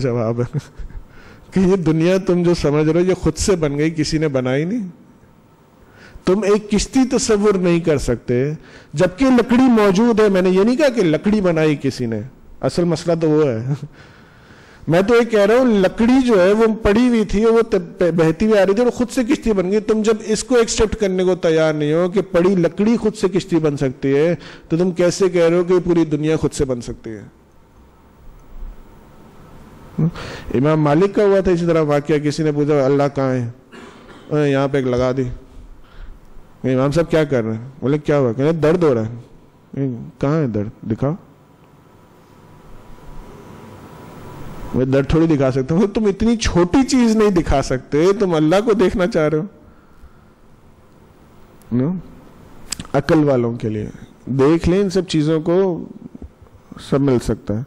جواب ہے کہ یہ دنیا تم جو سمجھ رہے ہو یہ خود سے بن گئی، کسی نے بنائی نہیں. تم ایک کشتی تصور نہیں کر سکتے جبکہ لکڑی موجود ہے. میں نے یہ نہیں کہا کہ لکڑی بنائی کسی نے، اصل مسئلہ تو وہ ہے. میں تو یہ کہہ رہا ہوں لکڑی جو ہے وہ پڑی ہوئی تھی، وہ بہتی ہوئی آ رہی تھی اور خود سے کشتی بن گئی. تم جب اس کو ایکسپٹ کرنے کو تیار نہیں ہو کہ پڑی لکڑی خود سے کشتی بن سکتی ہے، تو تم کیسے کہہ رہے ہو کہ پوری دنیا خود سے بن سکتی ہے؟ امام مالک کا ہوا تھا اسی طرح واقعہ. کسی نے پوچھا اللہ کہاں ہے؟ یہاں پہ ایک لگا دی. امام صاحب کیا کر رہے ہیں؟ بولے کیا ہوا؟ کہ درد ہو رہا ہے. کہاں ہے درد؟ دکھاؤ. میں درد تھوڑی دکھا سکتا ہوں. تم اتنی چھوٹی چیز نہیں دکھا سکتے، تم اللہ کو دیکھنا چاہ رہے ہو. عقل والوں کے لیے دیکھ لیں ان سب چیزوں کو، سب مل سکتا ہے.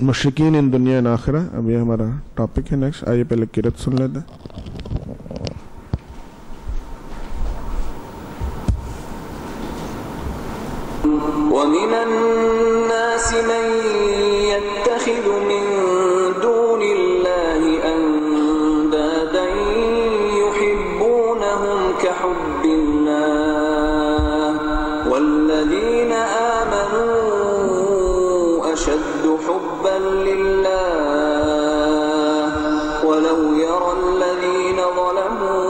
مشرکین ان دنیا ان آخرہ، اب یہ ہمارا ٹاپک ہے نیکسٹ. آئیے پہلے قرات سن لیتے ہیں. وَمِنَ النَّاسِ مَن يَتَّخِذُ مِن دُونِ اللَّهِ أَندَادًا يُحِبُّونَهُمْ كَحُبِّ اللَّهِ وَالَّذِينَ آمَنُوا أَشَدُّ حُبًّا لِلَّهِ وَلَوْ يَرَى الَّذِينَ ظَلَمُوا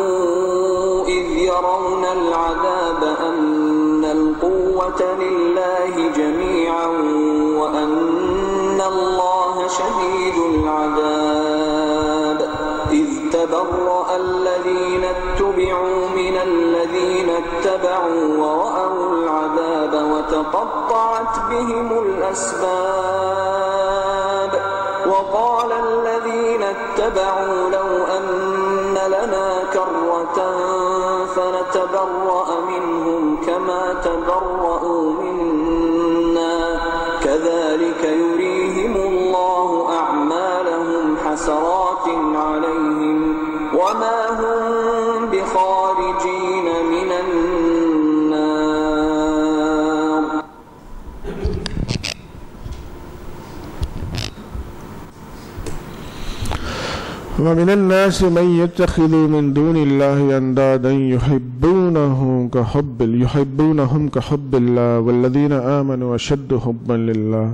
إِذْ يَرَوْنَ الْعَذَابَ أَنَّ الْقُوَّةَ لِلَّهِ جَمِيعًا وَأَنَّ اللَّهَ شَدِيدُ الْعَذَابِ إِذْ تَبَرَّأَ الَّذِينَ اتُّبِعُوا مِنَ الَّذِينَ اتَّبَعُوا وَرَأَوُا الْعَذَابَ وَتَقَطَّعَتْ بِهِمُ الْأَسْبَابُ وَقَالَ الَّذِينَ اتَّبَعُوا لَوْ أَنَّ لَنَا كَرَّةً فَنَتَبَرَّأَ مِنْهُمْ كَمَا تَبَرَّؤُوا مِنَّا كَذَلِكَ يُرِيهِمُ اللَّهُ أَعْمَالَهُمْ حَسَرَاتٍ عَلَيْهِمْ وَمَا هُمْ بِخَارِجِينَ مِنَ النَّارِ. وَمِنَ النَّاسِ مَن يَتَّخِذُ مِن دُونِ اللَّهِ أَندَادًا يُحِبُّونَهُمْ كَحُبِّ اللَّهِ وَالَّذِينَ آمَنُوا أَشَدُّ حُبًّا لِلَّهِ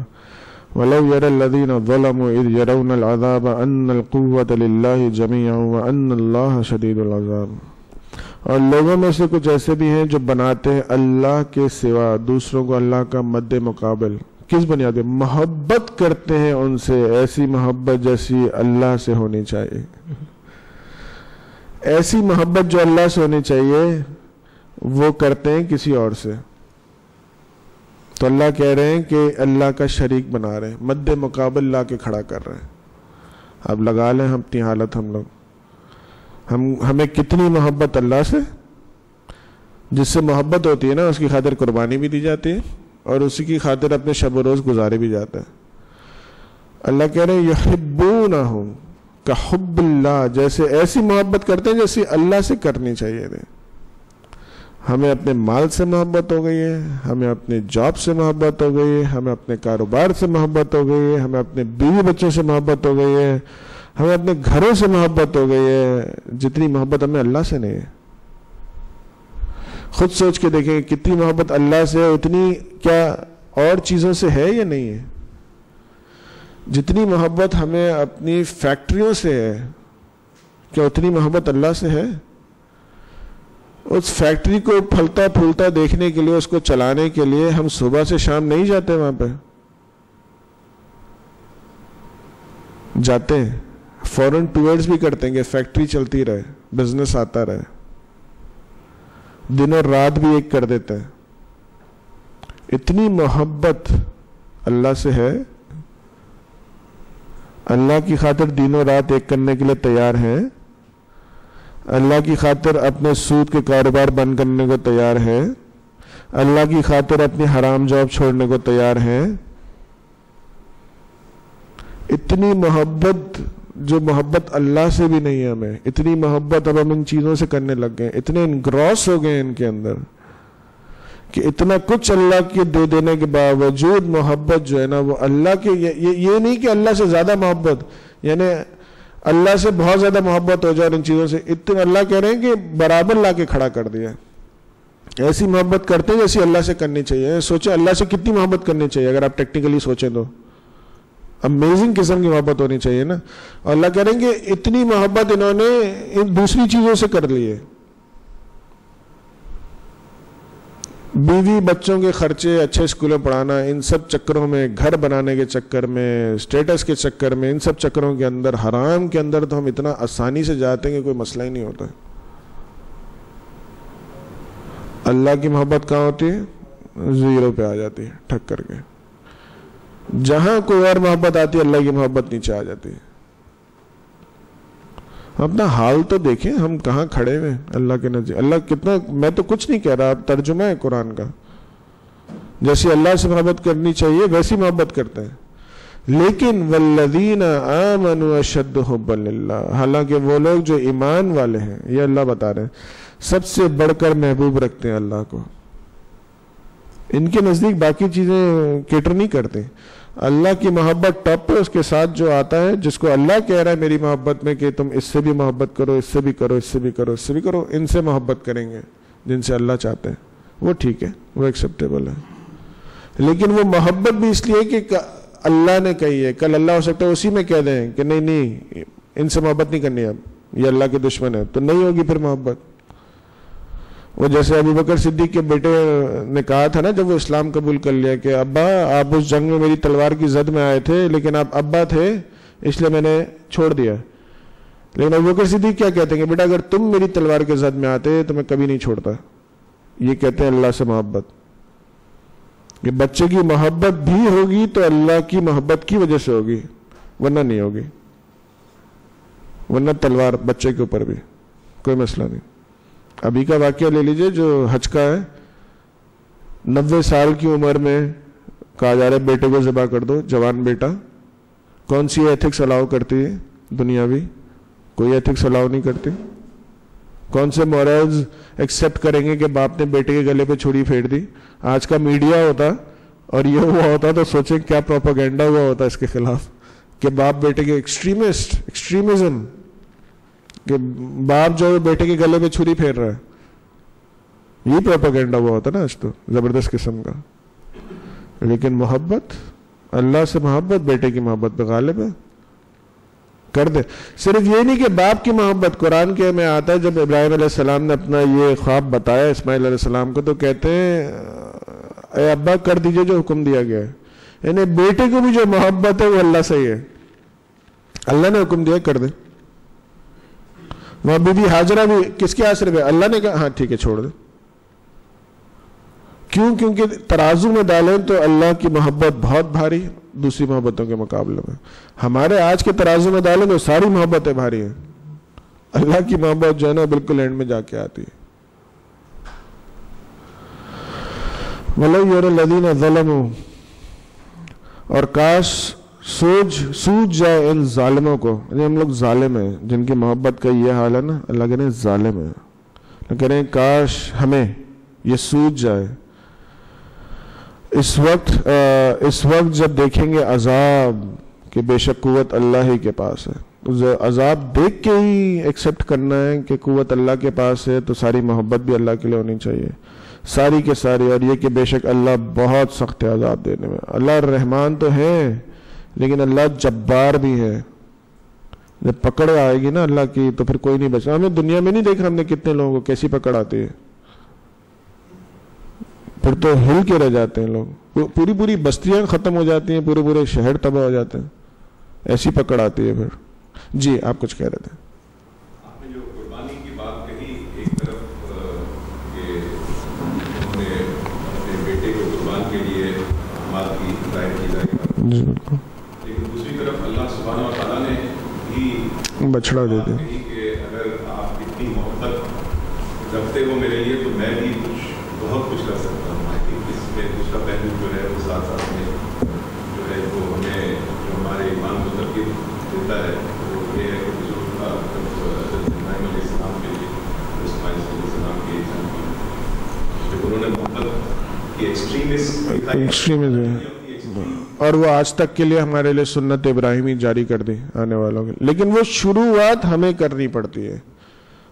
وَلَوْ يَرَى الَّذِينَ ظَلَمُوا إِذْ يَرَوْنَ الْعَذَابَ أَنَّ الْقُوَّةَ لِلَّهِ جَمِيعًا وَأَنَّ اللَّهَ شَدِيدُ الْعَذَابِ. اور لوگوں میں سے کچھ ایسے بھی ہیں جو بناتے ہیں اللہ کے سوا دوسروں کو اللہ کا مد مقابل. کس بنیاد پہ؟ محبت کرتے ہیں ان سے ایسی محبت جیسی اللہ سے ہونی چاہیے. ایسی محبت جو اللہ سے ہونی چاہیے وہ کرتے ہیں کسی اور سے. تو اللہ کہہ رہے ہیں کہ اللہ کا شریک بنا رہے ہیں، مد مقابل لا کے کھڑا کر رہے ہیں. اب لگا لیں ہم اپنی حالت. ہم لوگ ہمیں کتنی محبت اللہ سے، جس سے محبت ہوتی ہے نا اس کی خاطر قربانی بھی دی جاتی ہے اور اسی کی خاطر اپنے شب و روز گزارے بھی جاتا ہے. اللہ کہہ رہے ہیں یحبونہم کحب اللہ، جیسے ایسی محبت کرتے ہیں جیسی اللہ سے کرنی چاہیے تھے. ہمیں اپنے مال سے محبت ہو گئی ہے، ہمیں اپنے جاب سے محبت ہو گئی ہے، ہمیں اپنے کاروبار سے محبت ہو گئی ہے، ہمیں اپنے بیوی بچوں سے محبت ہو گئی ہے، ہمیں اپنے گھروں سے محبت ہو گئی ہے، جتنی محبت ہمیں اللہ سے نہیں ہے. خود سوچ کے دیکھیں کتنی محبت اللہ سے ہے، اتنی کیا اور چیزوں سے ہے یا نہیں ہے؟ جتنی محبت ہمیں اپنی فیکٹریوں سے ہے، کیا اتنی محبت اللہ سے ہے؟ اس فیکٹری کو پھلتا پھولتا دیکھنے کے لیے، اس کو چلانے کے لیے ہم صبح سے شام نہیں جاتے وہاں پہ؟ جاتے ہیں، فوراً ٹورز بھی کرتے ہیں کہ فیکٹری چلتی رہے، بزنس آتا رہے. دن اور رات بھی ایک کر دیتے ہیں. اتنی محبت اللہ سے ہے، اللہ کی خاطر دن و رات ایک کرنے کے لیے تیار ہیں، اللہ کی خاطر اپنے سود کے کاروبار بند کرنے کو تیار ہیں، اللہ کی خاطر اپنی حرام جاب چھوڑنے کو تیار ہیں. اتنی محبت جو محبت اللہ سے بھی نہیں ہے ہمیں، اتنی محبت اب ہم ان چیزوں سے کرنے لگ گئے، اتنے انگراس ہو گئے ان کے اندر کہ اتنا کچھ اللہ کے دے دینے کے باوجود محبت جو ہے نا وہ اللہ کے، یہ نہیں کہ اللہ سے زیادہ محبت، یعنی اللہ سے بہت زیادہ محبت ہو جائے ان چیزوں سے، اتنا اللہ کہہ رہے ہیں کہ برابر لا کے کھڑا کر دیا. ایسی محبت کرتے ہیں جیسی اللہ سے کرنی چاہیے. سوچیں اللہ سے کتنی محبت کرنی چاہیے اگر آپ ٹیکنیکلی سوچیں تو، امیزنگ قسم کی محبت ہونی چاہیے نا. اور اللہ کہہ رہے ہیں کہ اتنی محبت انہوں نے دوسری چیزوں سے کر لی ہے. بیوی بچوں کے خرچے، اچھے اسکولوں پڑھانا، ان سب چکروں میں، گھر بنانے کے چکر میں، اسٹیٹس کے چکر میں، ان سب چکروں کے اندر، حرام کے اندر تو ہم اتنا آسانی سے جاتے ہیں کہ کوئی مسئلہ ہی نہیں ہوتا. اللہ کی محبت کہاں ہوتی ہے؟ زیرو پہ آ جاتی ہے ٹھک کر کے. جہاں کوئی اور محبت آتی ہے اللہ کی محبت نیچے آ جاتی ہے. اپنا حال تو دیکھیں ہم کہاں کھڑے ہوئے اللہ کے نزدیک. اللہ کتنا، میں تو کچھ نہیں کہہ رہا، ترجمہ ہے قرآن کا. جیسی اللہ سے محبت کرنی چاہیے ویسی محبت کرتے ہیں. لیکن والذین آمنوا اشد حبا للہ، حالانکہ وہ لوگ جو ایمان والے ہیں، یہ اللہ بتا رہے ہیں، سب سے بڑھ کر محبوب رکھتے ہیں اللہ کو. ان کے نزدیک باقی چیزیں کیٹر نہیں کرتے. اللہ کی محبت ٹاپ پہ، اس کے ساتھ جو آتا ہے جس کو اللہ کہہ رہا ہے میری محبت میں کہ تم اس سے بھی محبت کرو، اس سے بھی کرو، اس سے بھی کرو، اس سے بھی کرو، ان سے محبت کریں گے جن سے اللہ چاہتے ہیں، وہ ٹھیک ہے، وہ ایکسیپٹیبل ہے. لیکن وہ محبت بھی اس لیے کہ اللہ نے کہی ہے. کل اللہ ہو سکتا ہے اسی میں کہہ دیں کہ نہیں نہیں ان سے محبت نہیں کرنی، اب یہ اللہ کے دشمن ہے، تو نہیں ہوگی پھر محبت. وہ جیسے ابو بکر صدیق کے بیٹے نے کہا تھا نا جب وہ اسلام قبول کر لیا کہ ابا آپ اس جنگ میں میری تلوار کی زد میں آئے تھے لیکن آپ ابا تھے اس لیے میں نے چھوڑ دیا. لیکن ابو بکر صدیق کیا کہتے ہیں کہ بیٹا اگر تم میری تلوار کی زد میں آتے تو میں کبھی نہیں چھوڑتا. یہ کہتے ہیں اللہ سے محبت. کہ بچے کی محبت بھی ہوگی تو اللہ کی محبت کی وجہ سے ہوگی، ورنہ نہیں ہوگی. ورنہ تلوار بچے کے اوپر بھی کوئی مسئلہ نہیں. ابھی کا واقعہ لے لیجئے جو حج کا ہے. 90 سال کی عمر میں کہا جا رہا ہے بیٹے کو ذبح کر دو، جوان بیٹا. کون سی ایتھکس الاؤ کرتی ہے دنیاوی؟ کوئی ایتھکس الاؤ نہیں کرتی. کون سے مورلز ایکسیپٹ کریں گے کہ باپ نے بیٹے کے گلے پہ چھری پھیر دی؟ آج کا میڈیا ہوتا اور یہ ہوا ہوتا تو سوچیں کیا پروپیگنڈا ہوا ہوتا اس کے خلاف کہ باپ بیٹے کے ایکسٹریمزم، کہ باپ جو بیٹے کے گلے پہ چھری پھیر رہا ہے. یہ پروپیگنڈا ہوا ہوتا نا آج تو زبردست قسم کا. لیکن محبت، اللہ سے محبت بیٹے کی محبت پہ غالب ہے. کر دے. صرف یہ نہیں کہ باپ کی محبت، قرآن کے میں آتا ہے جب ابراہیم علیہ السلام نے اپنا یہ خواب بتایا اسماعیل علیہ السلام کو تو کہتے ہیں اے ابا کر دیجئے جو حکم دیا گیا ہے. یعنی بیٹے کو بھی جو محبت ہے وہ اللہ سے ہی ہے. اللہ نے حکم دیا کر دے. وہاں بی بی ہاجرہ بھی کس کے آسرے پہ؟ اللہ نے کہا ہاں ٹھیک ہے چھوڑ دے. کیوں؟ کیونکہ ترازو میں ڈالیں تو اللہ کی محبت بہت بھاری دوسری محبتوں کے مقابلے میں. ہمارے آج کے ترازو میں ڈالیں تو ساری محبتیں بھاری ہیں. اللہ کی محبت جو ہے نا بالکل اینڈ میں جا کے آتی ہے. وَلَوْ يَرَى الَّذِينَ ظَلَمُوا، اور کاش سوج جائے ان ظالموں کو. یعنی ہم لوگ ظالم ہیں جن کی محبت کا یہ حال ہے نا، اللہ کہہ رہے ہیں ظالم ہے. اللہ کہہ رہے ہیں کاش ہمیں یہ سوج جائے. اس وقت جب دیکھیں گے عذاب کہ بے شک قوت اللہ ہی کے پاس ہے، تو عذاب دیکھ کے ہی ایکسیپٹ کرنا ہے کہ قوت اللہ کے پاس ہے، تو ساری محبت بھی اللہ کے لیے ہونی چاہیے ساری کے ساری. اور یہ کہ بے شک اللہ بہت سخت ہے عذاب دینے میں. اللہ رحمان تو ہے لیکن اللہ جبار بھی ہے. جب پکڑ آئے گی نا اللہ کی تو پھر کوئی نہیں بچا. ہمیں دنیا میں نہیں دیکھا ہم نے کتنے لوگوں کو کیسی پکڑ آتی ہے، پھر تو ہل کے رہ جاتے ہیں لوگ. پوری بستیاں ختم ہو جاتی ہیں، پورے شہر تباہ ہو جاتے ہیں. ایسی پکڑ آتی ہے پھر. جی آپ کچھ کہہ رہے تھے. آپ نے جو قربانی کی بات کہی، ایک طرف کہ انہوں نے اپنے بیٹے کو قربان کے لیے مال کی ظاہر کی، جی بالکل، لیکن دوسری طرف اللہ سبحانہ و تعالیٰ نے بھی بچڑا دے دیا کہ اگر آپ اتنی محبت رکھتے ہو میرے لیے تو میں بھی بہت کچھ کر سکتا ہوں. اس میں دوسرا پہلو جو ہے وہ ساتھ میں جو ہے وہ ہمیں جو ہمارے ایمان کو ترغیب دیتا ہے وہ یہ ہے کہ بزرگ کا ابراہیم علیہ السلام کے لیے، اسماعیل علیہ السلام کے جب انہوں نے محبت یہ ایکسٹریمزم، اور وہ آج تک کے لیے ہمارے لیے سنت ابراہیمی جاری کر دی آنے والوں کے، لیکن وہ شروعات ہمیں کرنی پڑتی ہے.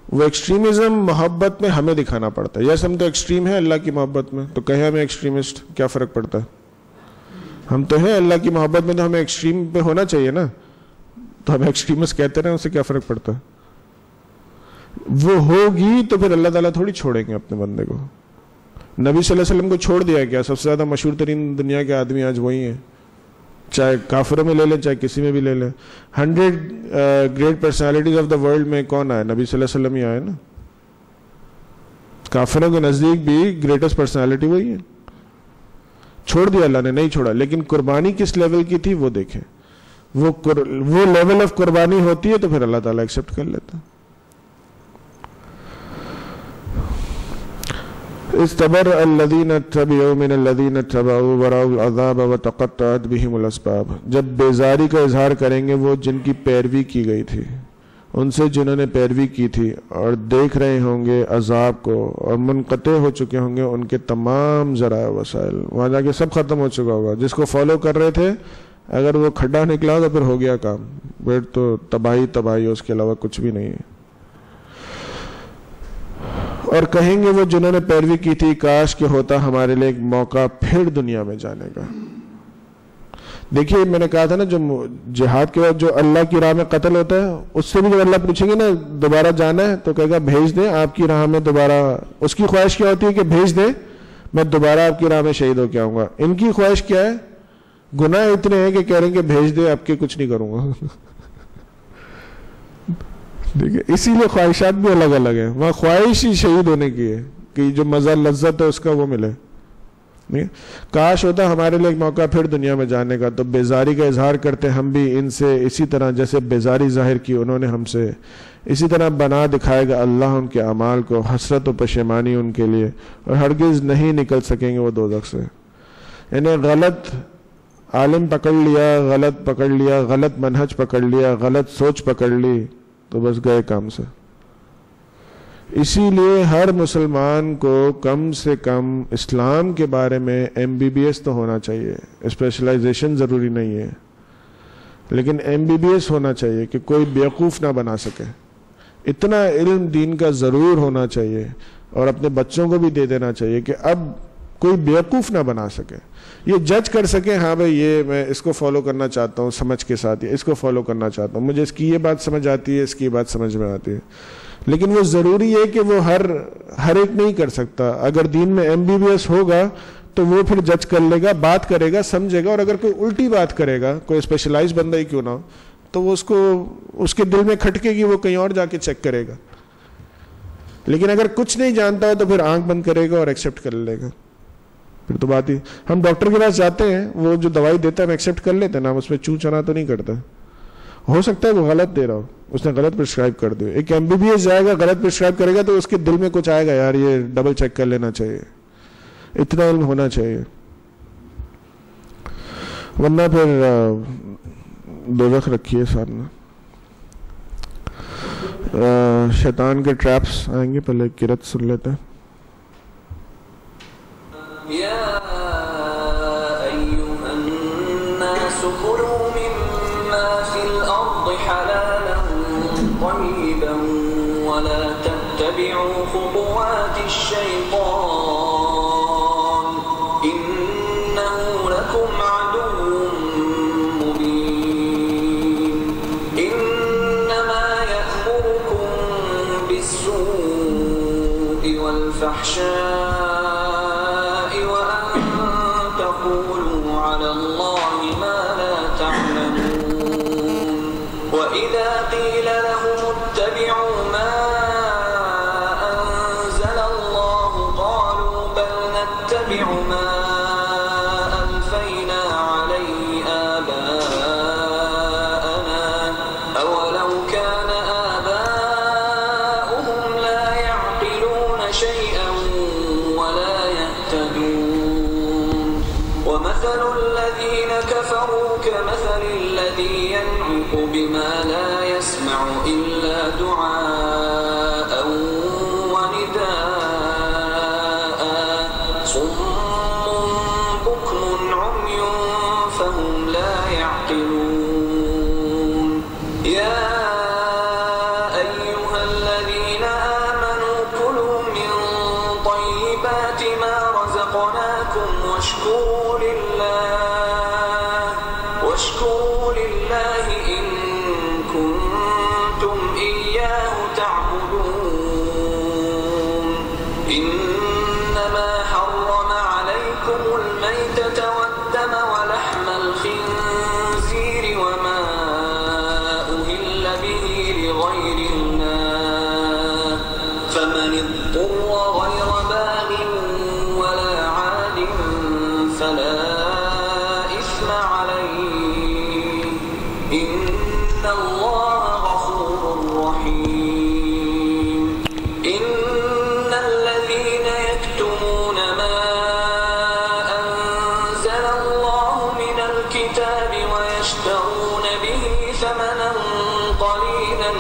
وہ ایکسٹریمزم محبت میں ہمیں دکھانا پڑتا ہے. یس ہم تو ایکسٹریم ہیں اللہ کی محبت میں، تو کہیں ہمیں ایکسٹریمسٹ، کیا فرق پڑتا ہے؟ ہم تو ہیں اللہ کی محبت میں، تو ہمیں ایکسٹریم پہ ہونا چاہیے نا، تو ہم ایکسٹریمسٹ کہتے رہے، اس سے کیا فرق پڑتا ہے؟ وہ ہوگی تو پھر اللہ تعالیٰ تھوڑی چھوڑیں گے اپنے بندے کو. نبی صلی اللہ علیہ وسلم کو چھوڑ دیا کیا؟ سب سے زیادہ مشہور ترین دنیا کے آدمی آج وہی ہیں، چاہے کافروں میں لے لیں چاہے کسی میں بھی لے لیں. 100 great personalities of the world میں کون آئے؟ نبی صلی اللہ علیہ وسلم ہی آئے نا. کافروں کے نزدیک بھی گریٹسٹ پرسنالٹی وہی ہے. چھوڑ دیا اللہ نے؟ نہیں چھوڑا، لیکن قربانی کس لیول کی تھی وہ دیکھیں. وہ لیول آف قربانی ہوتی ہے تو پھر اللہ تعالیٰ ایکسیپٹ کر لیتا. استبرأ الذین اتبعوا من الذین اتبعوا ورأوا العذاب وتقطعت بهم الاسباب. جب بیزاری کا اظہار کریں گے وہ جن کی پیروی کی گئی تھی ان سے جنہوں نے پیروی کی تھی، اور دیکھ رہے ہوں گے عذاب کو، اور منقطع ہو چکے ہوں گے ان کے تمام ذرائع وسائل. وہاں جا کے سب ختم ہو چکا ہوگا. جس کو فالو کر رہے تھے اگر وہ کھڈا نکلا تو پھر ہو گیا کام، پھر تو تباہی اس کے علاوہ کچھ بھی نہیں ہے. اور کہیں گے وہ جنہوں نے پیروی کی تھی کاش کہ ہوتا ہمارے لیے ایک موقع پھر دنیا میں جانے کا. دیکھیے میں نے کہا تھا نا، جو جہاد کے بعد جو اللہ کی راہ میں قتل ہوتا ہے اس سے بھی جب اللہ پوچھیں گے نا دوبارہ جانا ہے تو کہے گا بھیج دیں آپ کی راہ میں دوبارہ. اس کی خواہش کیا ہوتی ہے کہ بھیج دیں میں دوبارہ آپ کی راہ میں شہید ہو کے آؤں گا. ان کی خواہش کیا ہے؟ گناہ اتنے ہیں کہ کہہ رہے ہیں کہ بھیج دیں آپ کے کچھ نہیں کروں گا. دیکھیں اسی لیے خواہشات بھی الگ الگ ہیں. وہاں خواہش ہی شہید ہونے کی ہے کہ جو مزہ لذت ہے اس کا وہ ملے. کاش ہوتا ہمارے لیے ایک موقع پھر دنیا میں جانے کا. تو بیزاری کا اظہار کرتے ہم بھی ان سے اسی طرح جیسے بیزاری ظاہر کی انہوں نے ہم سے، اسی طرح بنا دکھائے گا اللہ ان کے اعمال کو، حسرت و پشیمانی ان کے لیے، اور ہرگز نہیں نکل سکیں گے وہ دوزخ سے. انہیں غلط عالم پکڑ لیا، غلط پکڑ لیا، غلط منہج پکڑ لیا، غلط سوچ پکڑ لی تو بس گئے کام سے. اسی لیے ہر مسلمان کو کم سے کم اسلام کے بارے میں MBBS تو ہونا چاہیے. اسپیشلائزیشن ضروری نہیں ہے لیکن MBBS ہونا چاہیے کہ کوئی بیوقوف نہ بنا سکے. اتنا علم دین کا ضرور ہونا چاہیے اور اپنے بچوں کو بھی دے دینا چاہیے کہ اب کوئی بیوقوف نہ بنا سکے. یہ جج کر سکے ہاں بھائی یہ میں اس کو فالو کرنا چاہتا ہوں سمجھ کے ساتھ، اس کو فالو کرنا چاہتا ہوں، مجھے اس کی یہ بات سمجھ آتی ہے، اس کی بات سمجھ میں آتی ہے. لیکن وہ ضروری ہے کہ وہ ہر ایک نہیں کر سکتا. اگر دین میں MBBS ہوگا تو وہ پھر جج کر لے گا، بات کرے گا، سمجھے گا. اور اگر کوئی الٹی بات کرے گا، کوئی اسپیشلائز بندہ ہی کیوں نہ ہو، تو وہ اس کے دل میں کھٹکے گی، وہ کہیں اور جا کے چیک کرے گا. لیکن اگر کچھ نہیں جانتا ہو تو پھر آنکھ بند کرے گا اور ایکسیپٹ کر لے گا. پھر تو بات ہی، ہم ڈاکٹر کے پاس جاتے ہیں، وہ جو دوائی دیتا ہے ہم ایکسیپٹ کر لیتے ہیں نا، ہم اس میں چوں چنا تو نہیں کرتا. ہو سکتا ہے وہ غلط دے رہا ہو، اس نے غلط پرسکرائب کر دیا. ایک MBBS جائے گا غلط پرسکرائب کرے گا تو اس کے دل میں کچھ آئے گا، یار یہ ڈبل چیک کر لینا چاہیے. اتنا علم ہونا چاہیے، ورنہ پھر دوزخ رکھیے سامنے. شیطان کے ٹریپس آئیں گے، پہلے قرات سن لیتے ہیں. يا أيها الناس كلوا مما في الأرض حلالا طيبا ولا تتبعوا خطوات الشيطان إنه لكم عدو مبين. إنما يأمركم بالسوء والفحشاء بما لا يسمع إلا دعاء ونداء صم يا أيها الذين آمنوا كلوا من طيبات ما رزقناكم واشكروا لله إن كنتم إياه تعبدون إنما حرم عليكم الميتة والدم ولحم الخنزير وما أهل به لغير الله فمن اضطر غير باغ ولا عاد فلا إثم عليه إن الله غفور رحيم إن الذين يكتمون ما أنزل الله من الكتاب ويشترون به ثمنا قليلا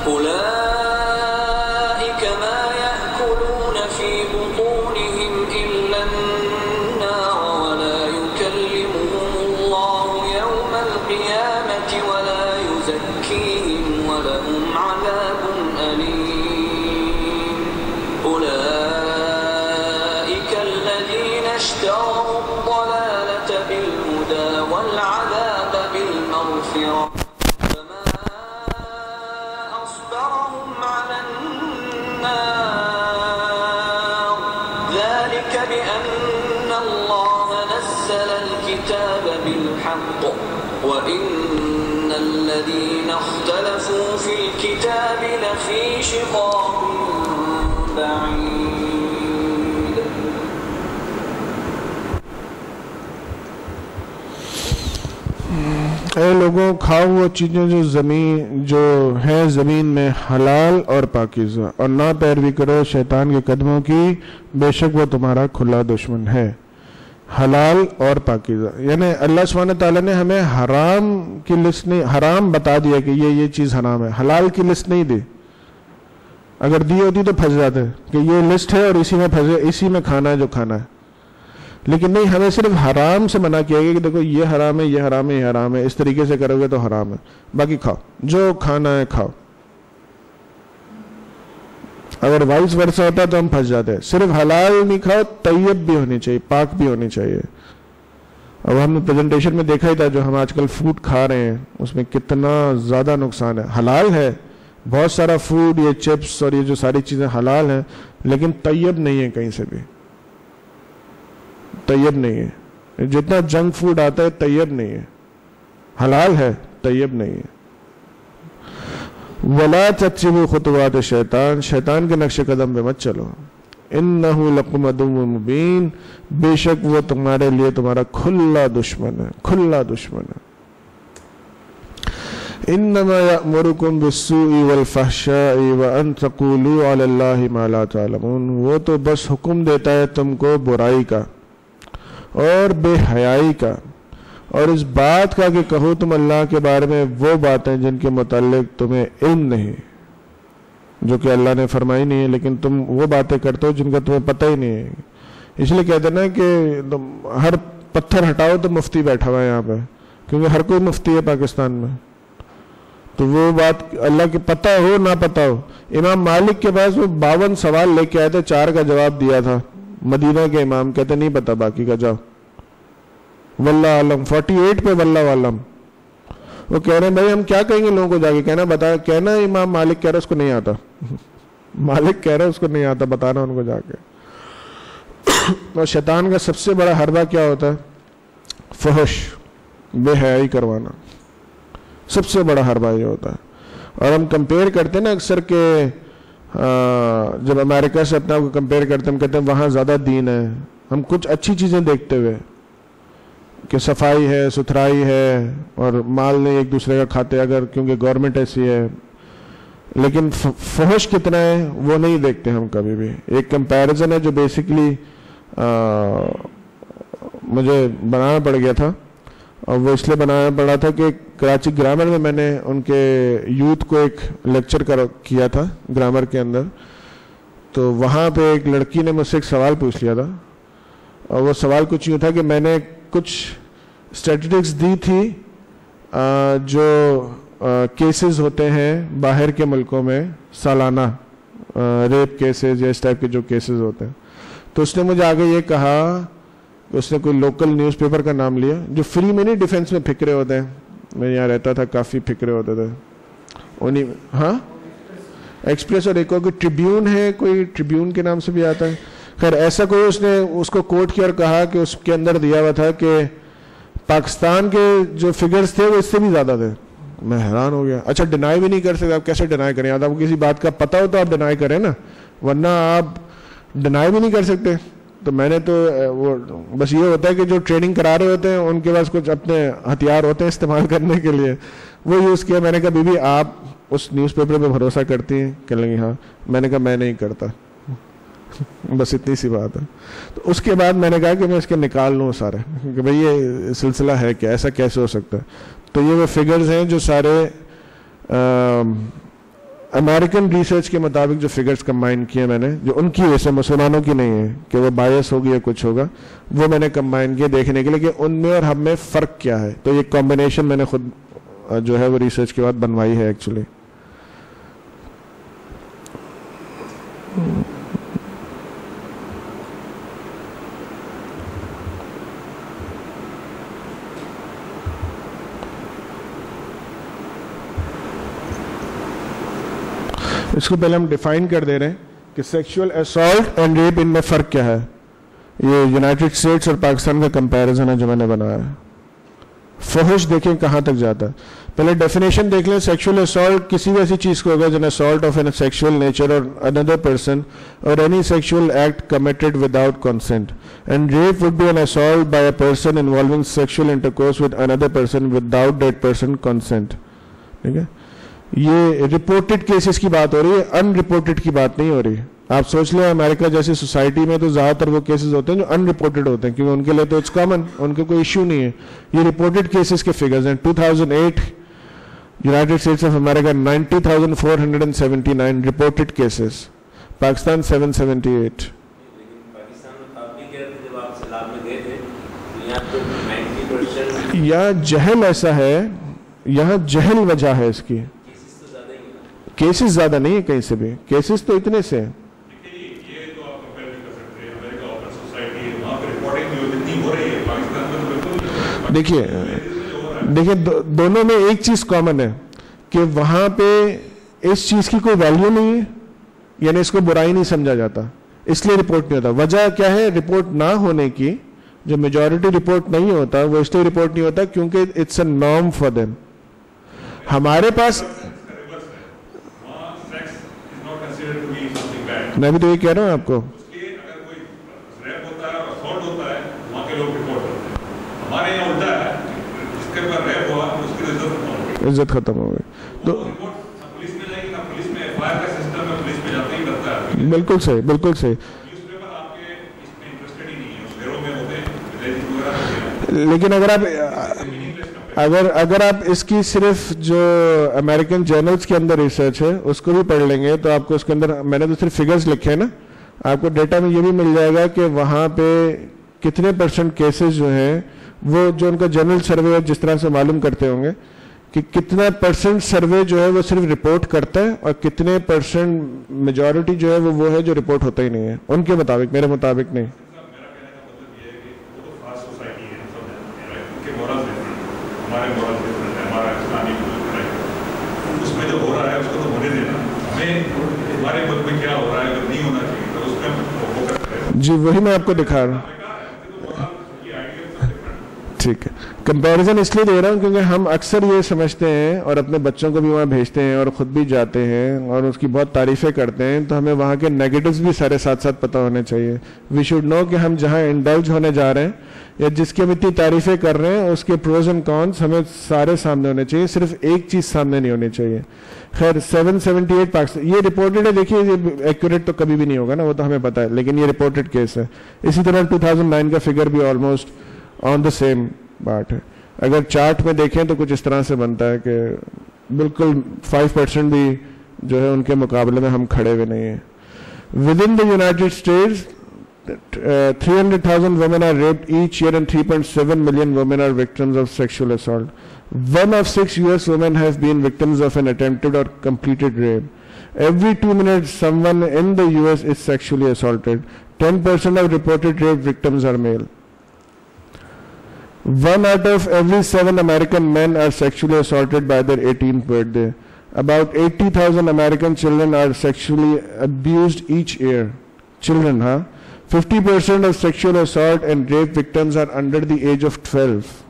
أولئك ما يأكلون في بطونهم إلا النار ولا يكلمهم الله يوم القيامة ولا يزكيهم ولهم عذاب أليم أولئك الذين اشتروا الضلالة بالهدى والعذاب بالمغفرة فما أصبرهم على النار ذلك بأن الله نزل الكتاب بالحق وإن الذين اختلفوا في الكتاب لفي شقاق بعيد اے لوگوں کھاؤ وہ چیزیں جو ہیں زمین میں حلال اور پاکیزہ اور نہ پیروی کرو شیطان کے قدموں کی بے شک وہ تمہارا کھلا دشمن ہے. حلال اور پاکیزہ یعنی اللہ سبحانہ تعالیٰ نے ہمیں حرام کی لسٹ نہیں حرام بتا دیا کہ یہ چیز حرام ہے, حلال کی لسٹ نہیں دی. اگر دی ہوتی تو پھنس جاتے کہ یہ لسٹ ہے اور اسی میں کھانا ہے جو کھانا ہے, لیکن نہیں ہمیں صرف حرام سے منع کیا گیا کہ دیکھو یہ حرام ہے یہ حرام ہے یہ حرام ہے, اس طریقے سے کرو گے تو حرام ہے, باقی کھاؤ جو کھانا ہے کھاؤ. اگر وائس ورثہ ہوتا تو ہم پھنس جاتے ہیں. صرف حلال نہیں کھاؤ, طیب بھی ہونی چاہیے, پاک بھی ہونی چاہیے. اب ہم نے پریزنٹیشن میں دیکھا ہی تھا جو ہم آج کل فوڈ کھا رہے ہیں اس میں کتنا زیادہ نقصان ہے. حلال ہے بہت سارا فوڈ, یہ چپس اور یہ جو ساری چیزیں حلال ہیں لیکن طیب نہیں ہے, کہیں سے بھی طیب نہیں ہے. جتنا جنک فوڈ آتا ہے طیب نہیں ہے, حلال ہے طیب نہیں ہے. وَلَا تَتَّبِعُوا خُطُوَاتِ الشَّيْطَانِ شیطان کے نقش قدم پہ مت چلو. إِنَّهُ لَكُمْ عَدُوٌّ مُبِينٌ بے شک وہ تمہارے لیے تمہارا کھلا دشمن ہے, کھلا دشمن ہے. إِنَّمَا يَأْمُرُكُمْ بِالسُّوءِ وَالْفَحْشَاءِ وَأَن تَقُولُوا عَلَى اللَّهِ مَا لَا تَعْلَمُونَ وہ تو بس حکم دیتا ہے تم کو برائی کا اور بے حیائی کا اور اس بات کا کہ کہو تم اللہ کے بارے میں وہ باتیں جن کے متعلق تمہیں علم نہیں, جو کہ اللہ نے فرمائی نہیں ہے, لیکن تم وہ باتیں کرتے ہو جن کا تمہیں پتہ ہی نہیں ہے. اس لیے کہتے ہیں نا کہ ہر پتھر ہٹاؤ تو مفتی بیٹھا ہوا ہے یہاں پہ, کیونکہ ہر کوئی مفتی ہے پاکستان میں. تو وہ بات اللہ کے پتہ ہو نہ پتہ ہو. امام مالک کے پاس وہ 52 سوال لے کے آئے تھے, 4 کا جواب دیا تھا. مدینہ کے امام کہتے نہیں پتا باقی کا جاؤ واللہ عالم. 48 پہ واللہ عالم. وہ کہہ رہے ہیں بھائی ہم کیا کہیں گے لوگوں کو جا کے, کہنا امام مالک کہہ رہا اس کو نہیں آتا, مالک کہہ رہا اس کو نہیں آتا, بتانا ان کو جا کے. اور شیطان کا سب سے بڑا حربہ کیا ہوتا ہے؟ فحش, بے حیائی کروانا, سب سے بڑا حربہ یہ ہوتا ہے. اور ہم کمپیئر کرتے ہیں نا اکثر کہ جب امریکہ سے اپنا کو کمپیئر کرتے ہیں ہم کہتے ہیں وہاں زیادہ دین ہے. ہم کچھ اچھی چیزیں دیکھتے ہوئے کہ صفائی ہے, ستھرائی ہے اور مال نہیں ایک دوسرے کا کھاتے اگر کیونکہ گورنمنٹ ایسی ہے, لیکن فحش کتنا ہے وہ نہیں دیکھتے ہم کبھی بھی. ایک کمپیریزن ہے جو بیسیکلی مجھے بنانا پڑ گیا تھا, اور وہ اس لیے بنانا پڑا تھا کہ کراچی گرامر میں نے ان کے یوتھ کو ایک لیکچر کیا تھا گرامر کے اندر. تو وہاں پہ ایک لڑکی نے مجھ سے ایک سوال پوچھ لیا تھا, اور وہ سوال کچھ یوں تھا کہ میں نے کچھ اسٹیٹسٹکس دی تھی جو کیسز ہوتے ہیں باہر کے ملکوں میں سالانہ ریپ کیسز یا اس ٹائپ کے جو کیسز ہوتے ہیں، تو اس نے مجھے آگے یہ کہا کہ اس نے کوئی لوکل نیوز پیپر کا نام لیا جو فری میں نہیں ڈیفینس میں پھکرے ہوتے ہیں. میں یہاں رہتا تھا، کافی پھکرے ہوتے تھے انہیں. ہاں ایکسپریس، اور ایک اور کوئی ٹریبیون ہے، کوئی ٹریبیون کے نام سے بھی آتا ہے. خیر ایسا کوئی اس نے اس کو کوٹ کیا اور کہا کہ اس کے اندر دیا ہوا تھا کہ پاکستان کے جو فگرز تھے وہ اس سے بھی زیادہ تھے. میں حیران ہو گیا. اچھا ڈینائی بھی نہیں کر سکتے، آپ کیسے ڈینائی کریں؟ آپ کو کسی بات کا پتہ ہو تو آپ ڈینائی کریں نا، ورنہ آپ ڈینائی بھی نہیں کر سکتے. تو میں نے تو وہ بس یہ ہوتا ہے کہ جو ٹریننگ کرا رہے ہوتے ہیں ان کے پاس کچھ اپنے ہتھیار ہوتے ہیں استعمال کرنے کے لیے، وہ یوز کیا. میں نے کہا بی بی آپ اس نیوز پیپر پہ بھروسہ کرتی ہیں؟ کہنے لگی ہاں. میں نے کہا میں نہیں کرتا. بس اتنی سی بات ہے. تو اس کے بعد میں نے کہا کہ میں اس کے نکال لوں سارے کہ بھئی یہ سلسلہ ہے کیا، ایسا کیسے ہو سکتا ہے. تو یہ وہ فگرز ہیں جو سارے امریکن ریسرچ کے مطابق جو فگرز کمبائن کیے میں نے، جو ان کی ویسے مسلمانوں کی نہیں ہے کہ وہ بائس ہوگی یا کچھ ہوگا، وہ میں نے کمبائن کیے دیکھنے کے لیے کہ ان میں اور ہم میں فرق کیا ہے. تو یہ کمبینیشن میں نے خود جو ہے وہ ریسرچ کے بعد بنوائی ہے ایکچولی. اس کو پہلے ہم ڈیفائن کر دے رہے ہیں کہ سیکشول اسالٹ اینڈ ریپ ان میں فرق کیا ہے. یہ یونائٹڈ اسٹیٹس اور پاکستان کا کمپیریزن ہے جو میں نے بنایا ہے. فحش دیکھیں کہاں تک جاتا ہے. پہلے ڈیفینیشن دیکھ لیں. سیکشول اسالٹ کسی بھی ایسی چیز کو ہوگا جن assault of an sexual nature اور اندر پرسن اور any sexual act committed without consent. And rape would be an assault by a person involving sexual intercourse with another person without that person consent. ٹھیک ہے، یہ reported cases کی بات ہو رہی ہے، ان reported کی بات نہیں ہو رہی. آپ سوچ لیں امریکہ جیسی سوسائٹی میں تو زیادہ تر وہ کیسز ہوتے ہیں جو ان رپورٹڈ ہوتے ہیں کیونکہ ان کے لیے تو اٹس کامن، ان کے کوئی ایشو نہیں ہے. یہ رپورٹڈ کیسز کے فگرز ہیں. 2008 United States of America 90,479 reported cases, Pakistan 778. یا جہل ایسا ہے، یہاں جہل وجہ ہے اس کی. کیسز زیادہ نہیں ہے کہیں سے بھی، کیسز تو اتنے سے ہیں. دیکھیے دونوں میں ایک چیز کامن ہے کہ وہاں پہ اس چیز کی کوئی ویلیو نہیں ہے، یعنی اس کو برائی نہیں سمجھا جاتا، اس لیے رپورٹ نہیں ہوتا. وجہ کیا ہے رپورٹ نہ ہونے کی؟ جو میجورٹی رپورٹ نہیں ہوتا وہ اس لیے رپورٹ نہیں ہوتا کیونکہ it's a norm for them. ہمارے پاس میں بھی تو یہ کہہ رہا ہوں آپ کو، عزت ختم ہو گئی. تو بالکل صحیح، بالکل صحیح. لیکن اگر آپ اس کی صرف جو امریکن جرنلز کے اندر ریسرچ ہے اس کو بھی پڑھ لیں گے تو آپ کو اس کے اندر، میں نے تو صرف فگرز لکھے ہیں نا، آپ کو ڈیٹا میں یہ بھی مل جائے گا کہ وہاں پہ کتنے پرسنٹ کیسز جو ہیں وہ جو ان کا جنرل سروے جس طرح سے معلوم کرتے ہوں گے کہ کتنا پرسنٹ سروے جو ہے وہ صرف رپورٹ کرتا ہے اور کتنے پرسنٹ میجورٹی جو ہے وہ ہے جو رپورٹ ہوتا ہی نہیں ہے ان کے مطابق، میرے مطابق نہیں. جی وہی میں آپ کو دکھا رہا ہوں. ٹھیک ہے، کمپیریزن اس لیے دے رہا ہوں کیونکہ ہم اکثر یہ سمجھتے ہیں اور اپنے بچوں کو بھی وہاں بھیجتے ہیں اور خود بھی جاتے ہیں اور اس کی بہت تعریفیں کرتے ہیں، تو ہمیں وہاں کے نیگیٹوز بھی سارے ساتھ ساتھ پتہ ہونے چاہیے. وی شوڈ نو کہ ہم جہاں انڈلج ہونے جا رہے ہیں یا جس کی ہم اتنی تعریفیں کر رہے ہیں اس کے پروز اینڈ کونس ہمیں سارے سامنے ہونے چاہیے، صرف ایک چیز سامنے نہیں ہونی چاہیے. خیر 778 پاکستان یہ رپورٹڈ ہے. دیکھیے یہ ایکوریٹ تو کبھی بھی نہیں ہوگا نا، وہ تو ہمیں پتہ ہے، لیکن یہ رپورٹڈ کیس ہے. اسی طرح 2009 کا فگر بھی آلموسٹ آن دا سیم بات ہے. اگر چارٹ میں دیکھیں تو کچھ اس طرح سے بنتا ہے کہ بالکل 5% بھی جو ہے ان کے مقابلے میں ہم کھڑے ہوئے نہیں ہیں. With in the United States 300,000 women are raped each year and 3.7 million women are victims of sexual assault. 1 of 6 US women have been victims of an attempted or completed rape. Every 2 minutes, someone in the US is sexually assaulted. 10% of reported rape victims are male. 1 out of every 7 American men are sexually assaulted by their 18th birthday. About 80,000 American children are sexually abused each year. Children, huh? 50% of sexual assault and rape victims are under the age of 12.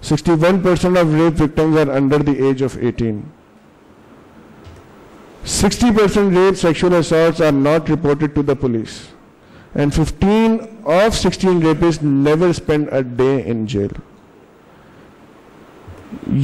61% of rape victims are under the age of 18. 60% rape sexual assaults are not reported to the police. And 15 of 16 rapists never spend a day in jail.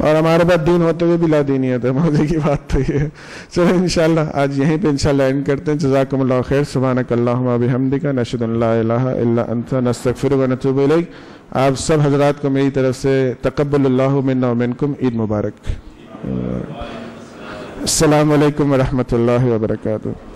اور ہمارے پاس دین ہوتے ہوئے بھی لا دینیت ہے. موضوع کی بات تو یہ ہے. چلو انشاءاللہ آج یہیں پہ انشاءاللہ اینڈ کرتے ہیں. جزاکم اللہ خیر. سبحانک اللہم و بحمدک نشہد ان لا الہ الا انت نستغفرک و نتوب الیک. آپ سب حضرات کو میری طرف سے تقبل اللہ منا و منکم. عید مبارک. السلام علیکم ورحمۃ اللہ وبرکاتہ.